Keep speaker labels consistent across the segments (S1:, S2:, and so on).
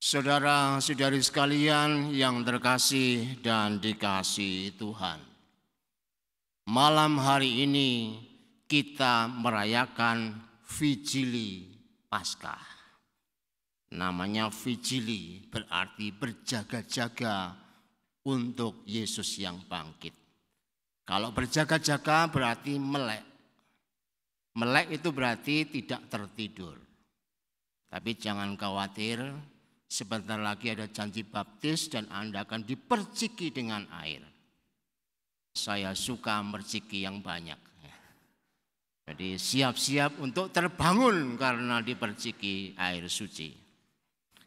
S1: Saudara-saudari sekalian yang terkasih dan dikasihi Tuhan. Malam hari ini kita merayakan Vigili Paskah. Namanya Vigili berarti berjaga-jaga untuk Yesus yang bangkit. Kalau berjaga-jaga berarti melek. Melek itu berarti tidak tertidur. Tapi jangan khawatir, sebentar lagi ada janji baptis dan Anda akan diperciki dengan air. Saya suka merciki yang banyak. Jadi siap-siap untuk terbangun karena diperciki air suci.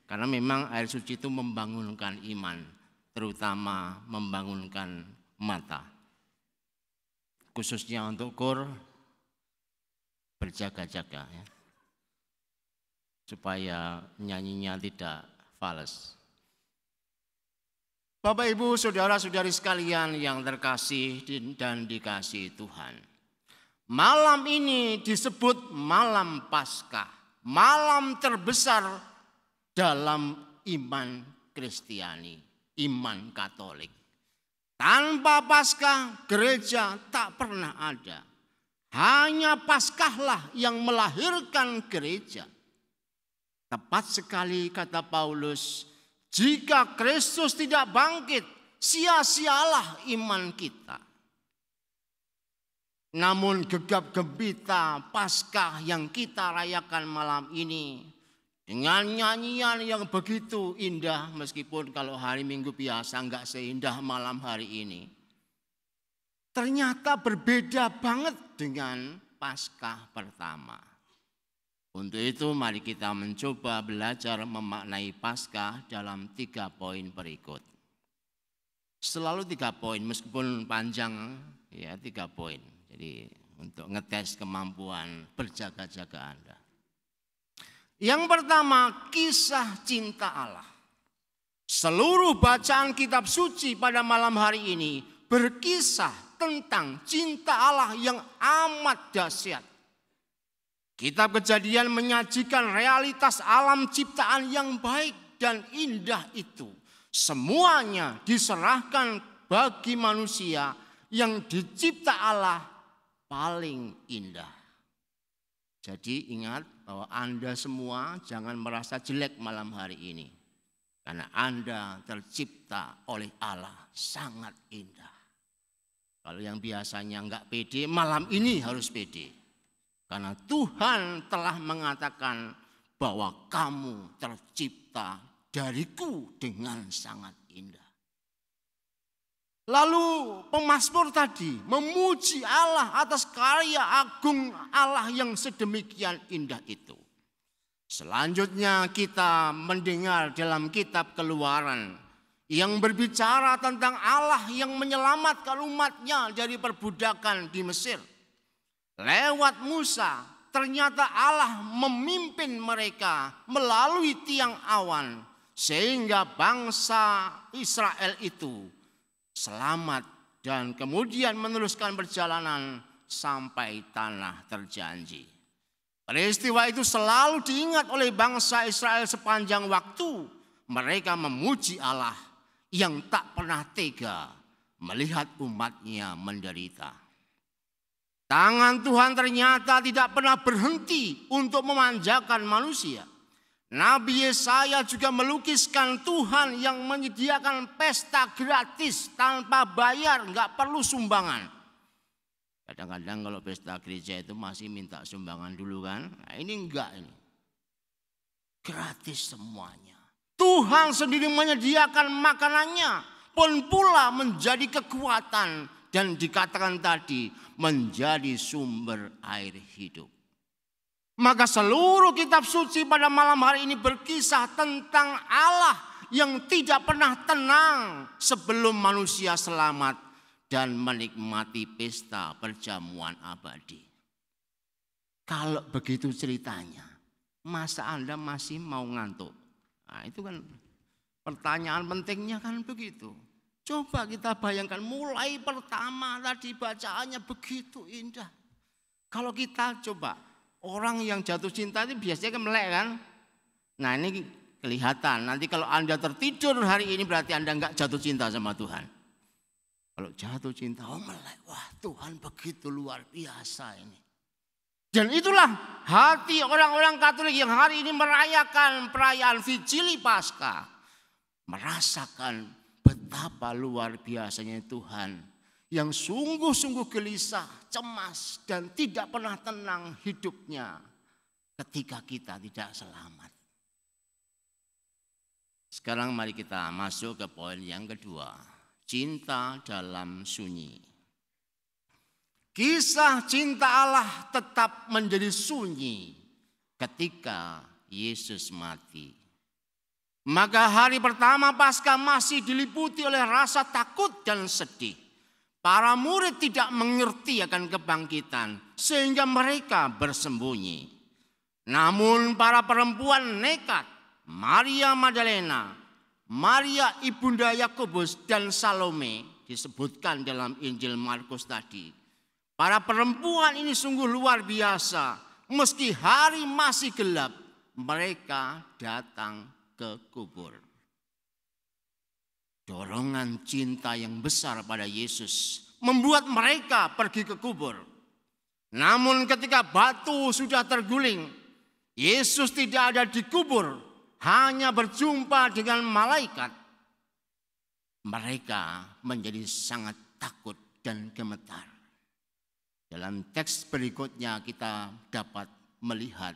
S1: Karena memang air suci itu membangunkan iman, terutama membangunkan mata. Khususnya untuk KUR, berjaga-jaga ya. Supaya nyanyinya tidak fales. Bapak, Ibu, saudara-saudari sekalian yang terkasih dan dikasihi Tuhan. Malam ini disebut malam Paskah, malam terbesar dalam iman Kristiani, iman Katolik. Tanpa Paskah, gereja tak pernah ada. Hanya Paskahlah yang melahirkan gereja. Tepat sekali kata Paulus, jika Kristus tidak bangkit, sia-sialah iman kita. Namun gegap gempita Paskah yang kita rayakan malam ini dengan nyanyian yang begitu indah, meskipun kalau hari Minggu biasa enggak seindah malam hari ini, ternyata berbeda banget dengan Paskah pertama. Untuk itu mari kita mencoba belajar memaknai Paskah dalam 3 poin berikut. Selalu 3 poin meskipun panjang ya, 3 poin. Jadi untuk ngetes kemampuan berjaga-jaga Anda. Yang pertama, kisah cinta Allah. Seluruh bacaan kitab suci pada malam hari ini berkisah tentang cinta Allah yang amat dahsyat. Kitab Kejadian menyajikan realitas alam ciptaan yang baik dan indah itu. Semuanya diserahkan bagi manusia yang dicipta Allah paling indah. Jadi ingat bahwa Anda semua jangan merasa jelek malam hari ini. Karena Anda tercipta oleh Allah sangat indah. Kalau yang biasanya enggak pede, malam ini harus pede. Karena Tuhan telah mengatakan bahwa kamu tercipta dariku dengan sangat indah. Lalu pemazmur tadi memuji Allah atas karya agung Allah yang sedemikian indah itu. Selanjutnya kita mendengar dalam kitab Keluaran yang berbicara tentang Allah yang menyelamatkan umatnya dari perbudakan di Mesir. Lewat Musa, ternyata Allah memimpin mereka melalui tiang awan sehingga bangsa Israel itu selamat dan kemudian meneruskan perjalanan sampai tanah terjanji. Peristiwa itu selalu diingat oleh bangsa Israel sepanjang waktu mereka memuji Allah yang tak pernah tega melihat umatnya menderita. Tangan Tuhan ternyata tidak pernah berhenti untuk memanjakan manusia. Nabi Yesaya juga melukiskan Tuhan yang menyediakan pesta gratis tanpa bayar, enggak perlu sumbangan. Kadang-kadang kalau pesta gereja itu masih minta sumbangan dulu kan. Nah, ini enggak ini. Gratis semuanya. Tuhan sendiri menyediakan makanannya pun pula menjadi kekuatan. Dan dikatakan tadi menjadi sumber air hidup. Maka seluruh kitab suci pada malam hari ini berkisah tentang Allah yang tidak pernah tenang sebelum manusia selamat dan menikmati pesta perjamuan abadi. Kalau begitu ceritanya, masa Anda masih mau ngantuk? Nah, itu kan pertanyaan pentingnya kan begitu. Coba kita bayangkan mulai pertama tadi bacaannya begitu indah. Kalau kita coba orang yang jatuh cinta itu biasanya kan melek kan. Nah ini kelihatan. Nanti kalau Anda tertidur hari ini berarti Anda enggak jatuh cinta sama Tuhan. Kalau jatuh cinta, oh melek, wah Tuhan begitu luar biasa ini. Dan itulah hati orang-orang Katolik yang hari ini merayakan perayaan Vigili Paskah. Merasakan betapa luar biasanya Tuhan yang sungguh-sungguh gelisah, cemas, dan tidak pernah tenang hidupnya ketika kita tidak selamat. Sekarang mari kita masuk ke poin yang kedua. Cinta dalam sunyi. Kisah cinta Allah tetap menjadi sunyi ketika Yesus mati. Maka hari pertama Paskah masih diliputi oleh rasa takut dan sedih. Para murid tidak mengerti akan kebangkitan sehingga mereka bersembunyi. Namun para perempuan nekat, Maria Magdalena, Maria ibunda Yakobus dan Salome disebutkan dalam Injil Markus tadi. Para perempuan ini sungguh luar biasa. Meski hari masih gelap, mereka datang ke kubur. Dorongan cinta yang besar pada Yesus membuat mereka pergi ke kubur. Namun ketika batu sudah terguling, Yesus tidak ada di kubur. Hanya berjumpa dengan malaikat, mereka menjadi sangat takut dan gemetar. Dalam teks berikutnya kita dapat melihat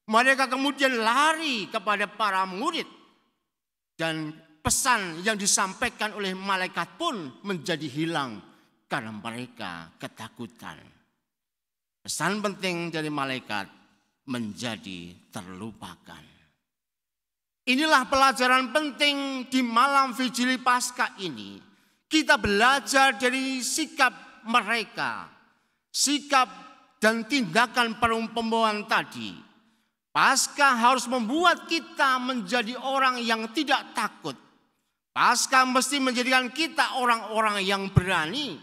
S1: mereka kemudian lari kepada para murid dan pesan yang disampaikan oleh malaikat pun menjadi hilang karena mereka ketakutan. Pesan penting dari malaikat menjadi terlupakan. Inilah pelajaran penting di malam Vigili Paskah ini. Kita belajar dari sikap mereka, sikap dan tindakan perempuan tadi. Paskah harus membuat kita menjadi orang yang tidak takut. Paskah mesti menjadikan kita orang-orang yang berani.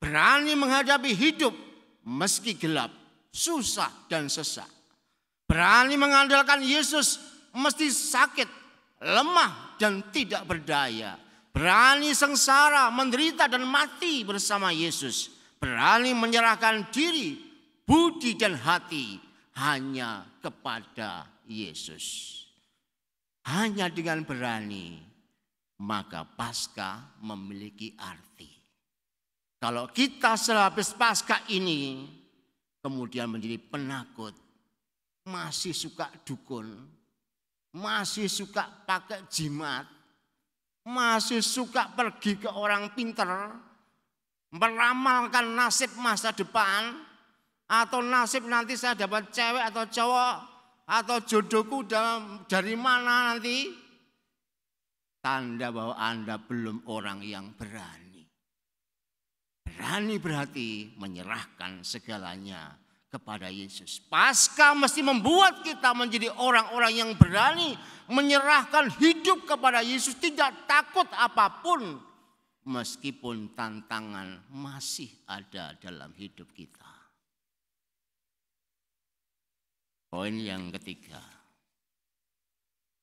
S1: Berani menghadapi hidup meski gelap, susah dan sesak. Berani mengandalkan Yesus mesti sakit, lemah dan tidak berdaya. Berani sengsara, menderita dan mati bersama Yesus. Berani menyerahkan diri, budi dan hati hanya kepada Yesus. Hanya dengan berani, maka Paskah memiliki arti. Kalau kita sehabis Paskah ini kemudian menjadi penakut, masih suka dukun, masih suka pakai jimat, masih suka pergi ke orang pinter, meramalkan nasib masa depan, atau nasib nanti saya dapat cewek atau cowok, atau jodohku dari mana nanti. Tanda bahwa Anda belum orang yang berani. Berani berarti menyerahkan segalanya kepada Yesus. Paskah mesti membuat kita menjadi orang-orang yang berani menyerahkan hidup kepada Yesus, tidak takut apapun meskipun tantangan masih ada dalam hidup kita. Poin yang ketiga.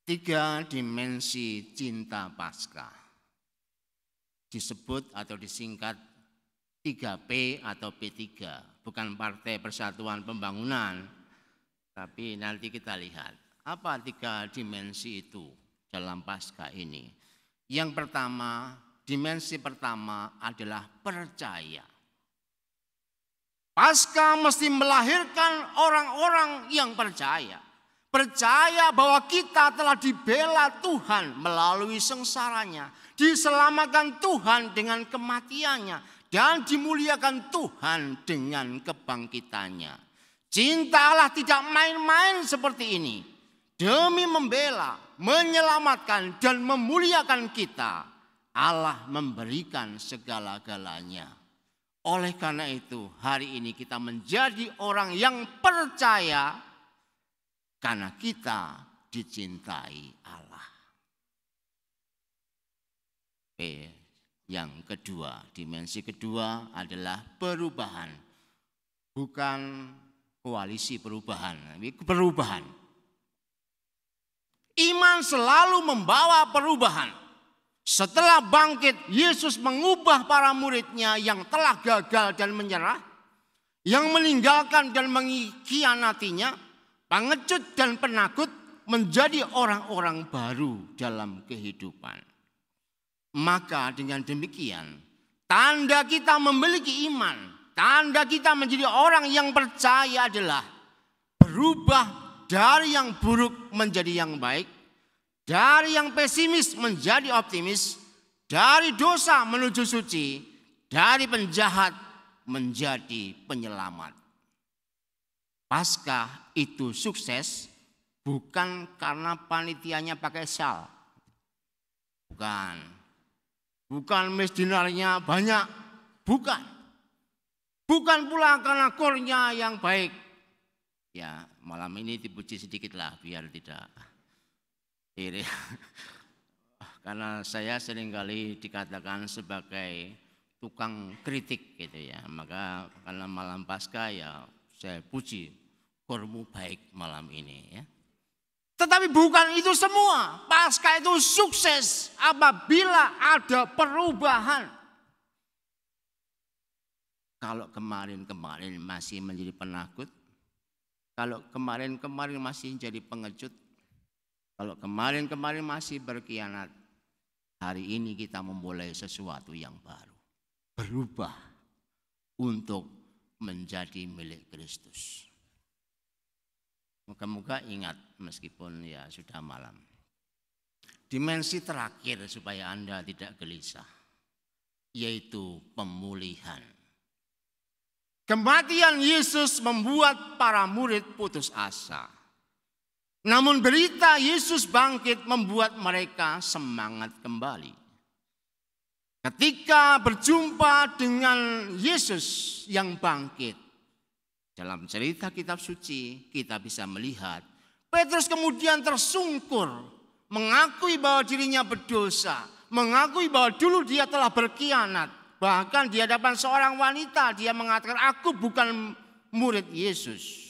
S1: 3 dimensi cinta Paskah. Disebut atau disingkat 3P atau P3, bukan Partai Persatuan Pembangunan, tapi nanti kita lihat apa 3 dimensi itu dalam Paskah ini. Yang pertama, dimensi pertama adalah percaya. Paskah mesti melahirkan orang-orang yang percaya. Percaya bahwa kita telah dibela Tuhan melalui sengsaranya, diselamatkan Tuhan dengan kematiannya, dan dimuliakan Tuhan dengan kebangkitannya. Cinta Allah tidak main-main seperti ini. Demi membela, menyelamatkan, dan memuliakan kita, Allah memberikan segala-galanya. Oleh karena itu, hari ini kita menjadi orang yang percaya karena kita dicintai Allah. Yang kedua, dimensi kedua adalah perubahan. Bukan koalisi perubahan, tapi perubahan. Iman selalu membawa perubahan. Setelah bangkit, Yesus mengubah para muridnya yang telah gagal dan menyerah, yang meninggalkan dan mengkhianatinya, pengecut dan penakut, menjadi orang-orang baru dalam kehidupan. Maka dengan demikian, tanda kita memiliki iman, tanda kita menjadi orang yang percaya adalah berubah dari yang buruk menjadi yang baik, dari yang pesimis menjadi optimis, dari dosa menuju suci, dari penjahat menjadi penyelamat. Paskah itu sukses bukan karena panitianya pakai syal. Bukan misdinarnya banyak. Bukan pula karena kornya yang baik. Ya, malam ini dipuji sedikitlah biar tidak iri. Karena saya seringkali dikatakan sebagai tukang kritik gitu ya. Maka karena malam Paskah ya saya puji kormu baik malam ini ya. Tetapi bukan itu semua. Paskah itu sukses apabila ada perubahan. Kalau kemarin-kemarin masih menjadi penakut, kalau kemarin-kemarin masih jadi pengecut, kalau kemarin-kemarin masih berkhianat, hari ini kita memulai sesuatu yang baru. Berubah untuk menjadi milik Kristus. Moga-moga ingat meskipun ya sudah malam. Dimensi terakhir supaya Anda tidak gelisah, yaitu pemulihan. Kematian Yesus membuat para murid putus asa. Namun berita Yesus bangkit membuat mereka semangat kembali. Ketika berjumpa dengan Yesus yang bangkit, dalam cerita kitab suci kita bisa melihat Petrus kemudian tersungkur, mengakui bahwa dirinya berdosa, mengakui bahwa dulu dia telah berkhianat. Bahkan di hadapan seorang wanita dia mengatakan, aku bukan murid Yesus.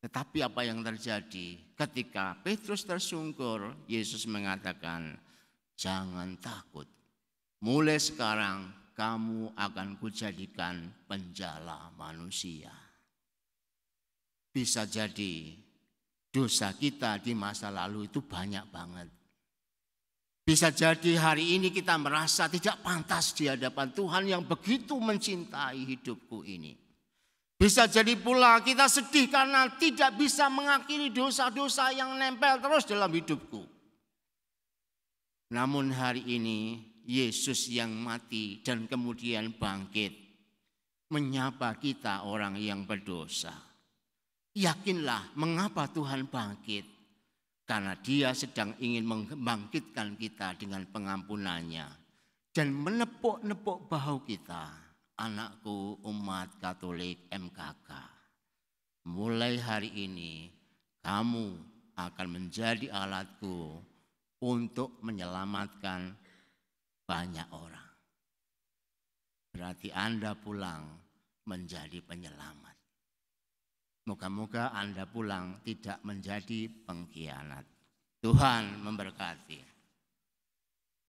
S1: Tetapi apa yang terjadi ketika Petrus tersungkur, Yesus mengatakan, jangan takut. Mulai sekarang kamu akan kujadikan penjala manusia. Bisa jadi dosa kita di masa lalu itu banyak banget. Bisa jadi hari ini kita merasa tidak pantas di hadapan Tuhan yang begitu mencintai hidupku ini. Bisa jadi pula kita sedih karena tidak bisa mengakhiri dosa-dosa yang nempel terus dalam hidupku. Namun hari ini Yesus yang mati dan kemudian bangkit menyapa kita orang yang berdosa. Yakinlah mengapa Tuhan bangkit. Karena dia sedang ingin membangkitkan kita dengan pengampunannya. Dan menepuk-nepuk bahu kita. Anakku umat Katolik MKK. Mulai hari ini kamu akan menjadi alatku untuk menyelamatkan banyak orang. Berarti Anda pulang menjadi penyelamat. Moga-moga Anda pulang tidak menjadi pengkhianat. Tuhan memberkati.